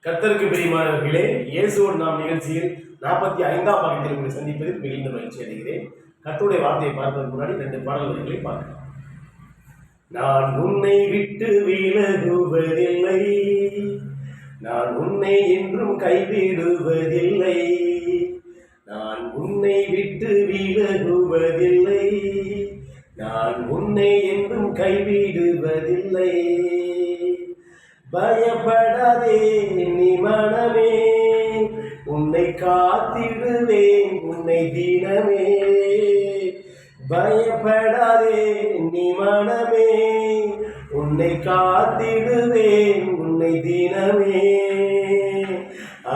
கர்த்தருக்கு பிரியமானவர்களே, இயேசுவோடு நாம் நிகழ்ச்சியில் 45ஆம் பாகத்தில் உங்களை சந்திப்பதில் மிகுந்த மகிழ்ச்சி அடைகிறேன். கர்த்தருடைய வார்த்தையை பார்ப்பதற்கு முன்னாடி 2 பாடல்களை பார்க்கலாம். நான் உன்னை விட்டு விலகுவதில்லை, நான் உன்னை என்றும் கைவிடுவதில்லை, நான் உன்னை விட்டு விலகுவதில்லை, நான் உன்னை என்றும் கைவிடுவதில்லை. பயப்படாதே நீ மனமே, உன்னை காத்திடுவேன் உன்னை தினமே. பயப்படாதே நீ மனமே, உன்னை காத்திடுவேன் உன்னை தினமே.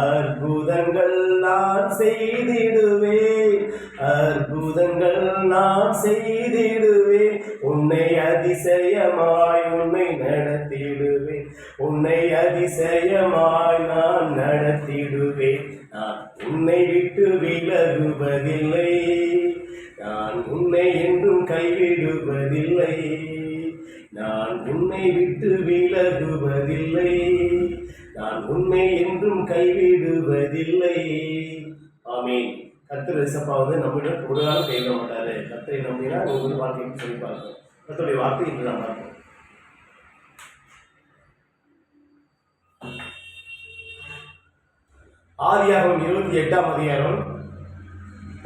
அற்புதங்கள் நான் செய்திடுவேன், அற்புதங்கள் நான் செய்திடுவேன், உன்னை அதிசயமாய் உன்னை நடத்திடுவேன், உன்னை அதிசயமாய் நான் நடத்திடுவேன். நான் உன்னை விட்டு விலகுவதில்லை, நான் உன்னை என்றும் கைவிடுவதில்லை, நான் உன்னை விட்டு விலகுவதில்லை, நான் உன்னை என்றும் கைவிடுவதில்லை. ஆமென். கர்த்தர் இயேசப்பா நம்மிடம் ஒரு நாள் கைவிட மாட்டாரு. கர்த்தரை நம்பினா ஒவ்வொரு வார்த்தையும் சொல்லி பார்க்கணும். கர்த்தருடைய வார்த்தை இன்று நாம் பார்ப்போம். ஆதியாகமம் 28ஆம் அதிகாரம்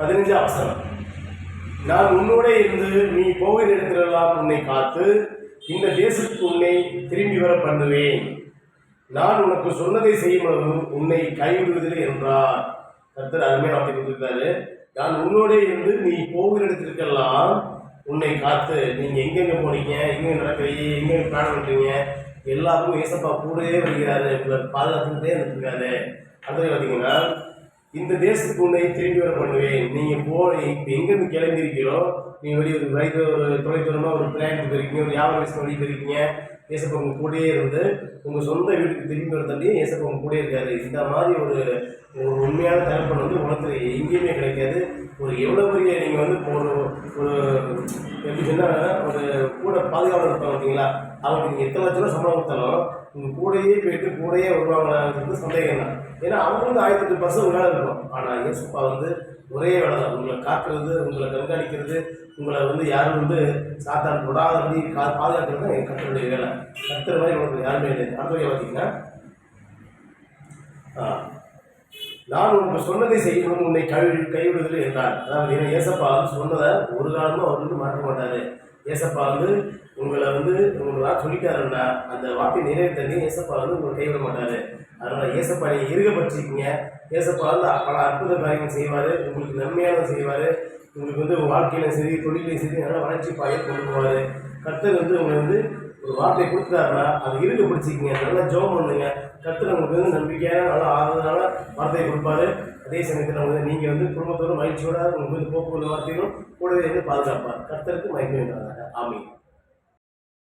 15ஆம் வசனம். நான் உன்னோட இருந்து நீ போகிற இடத்திலெல்லாம் உன்னை காத்து இந்த தேசத்துக்கு உன்னை திரும்பி வர பண்ணுவேன், நான் உனக்கு சொன்னதை செய்யும் உன்னை கைவிடுவதில்லை என்றார். கர்த்தர் அருமையாக வார்த்தை கொடுத்திருக்காரு. நான் உன்னோட இருந்து நீ போகிற இடத்திற்கெல்லாம் உன்னை காத்து, நீங்க எங்கெங்க போனீங்க, எங்க நடக்கிறீங்க, எங்க பிளான் பண்றீங்க, எல்லாருக்கும் ஏசப்பா கூடவே வருகிறாரு, உங்களை பாதுகாத்துக்கிட்டே இருந்திருக்காரு. அடுத்தது பார்த்தீங்கன்னா, இந்த தேசத்துக்கு உன்னை திரும்பி வர பண்ணுவேன். நீங்க இப்போ எங்கேருந்து கிளம்பியிருக்கீங்களோ, நீங்க வெளியே ஒரு வயது ஒரு தொலைதூரமாக ஒரு பிரயாணத்துக்கு இருக்கீங்க, ஒரு வியாபார விஷயம் வழி போயிருக்கீங்க, ஏசப்பா உங்க கூடயே இருந்து உங்கள் சொந்த வீட்டுக்கு திரும்பி வர தள்ளி ஏசப்பா உங்க கூட இருக்காரு. இந்த மாதிரி ஒரு உண்மையான தகப்பன் உலகத்தில் எங்கேயுமே கிடைக்காது. ஒரு எவ்வளோ பெரிய நீங்கள் ஒரு ஒரு எப்படி சொன்னால் ஒரு கூட பாதுகாவலர் இருப்பாங்க பார்த்தீங்களா, அவங்களுக்கு நீங்கள் எத்தனை லட்ச ரூபா சம்பளம் கொடுத்தாலும் உங்கள் கூடையே போயிட்டு கூடையே வருவாங்களாங்கிறது சந்தேகம் தான். ஏன்னா அவங்களுக்கு 1008% வேலை இருக்கும். ஆனால் ஏசப்பா ஒரே வேலை தான், உங்களை காக்கிறது, உங்களை கண்காணிக்கிறது, உங்களை யாரும் சாத்தான் தொடாதபடி பாதுகாக்கிறது தான் என் கர்த்தருடைய வேலை. கர்த்தர் மாதிரி உங்களுக்கு யாருமே இல்லை. அடுத்த பார்த்தீங்கன்னா, நான் உனக்கு சொன்னதை செய்யணும் உன்னை கைவிடுவதில்லை என்றார். அதாவது ஏன்னா ஏசப்பா சொன்னதை ஒரு காலமும் அவர் மாற்ற மாட்டாரு. ஏசப்பா உங்களை உங்களுக்கு சொல்லிட்டாருன்னா அந்த வார்த்தை நிறைவேற்றி ஏசப்பா உங்களை கைவிட மாட்டாரு. அதனால ஏசப்பா நீங்கள் இருகப்பட்டிருக்கீங்க. ஏசப்பா பல அற்புத காரியங்கள் செய்வார், உங்களுக்கு நன்மையான செய்வார், உங்களுக்கு வாழ்க்கையில சரி தொழிலையும் சரி நல்லா வளர்ச்சி பாயை கொண்டு போவார். கர்த்தர் உங்களை ஒரு வார்த்தை கொடுத்தாருன்னா அது இருக்க பிடிச்சிக்கிங்க, நல்லா ஜெபம் பண்ணுங்க. கர்த்தர் உங்களுக்கு நம்பிக்கையான நல்லா ஆறுதலான வார்த்தையை கொடுப்பாரு. அதே சமயத்தில் நீங்கள் குடும்பத்தோட மகிழ்ச்சியோட உங்களுக்கு போக்குவரத்து வார்த்தையும் கூடவே பாதுகாப்பார். கர்த்தருக்கு மகிமை உண்டாதாக. ஆமென்.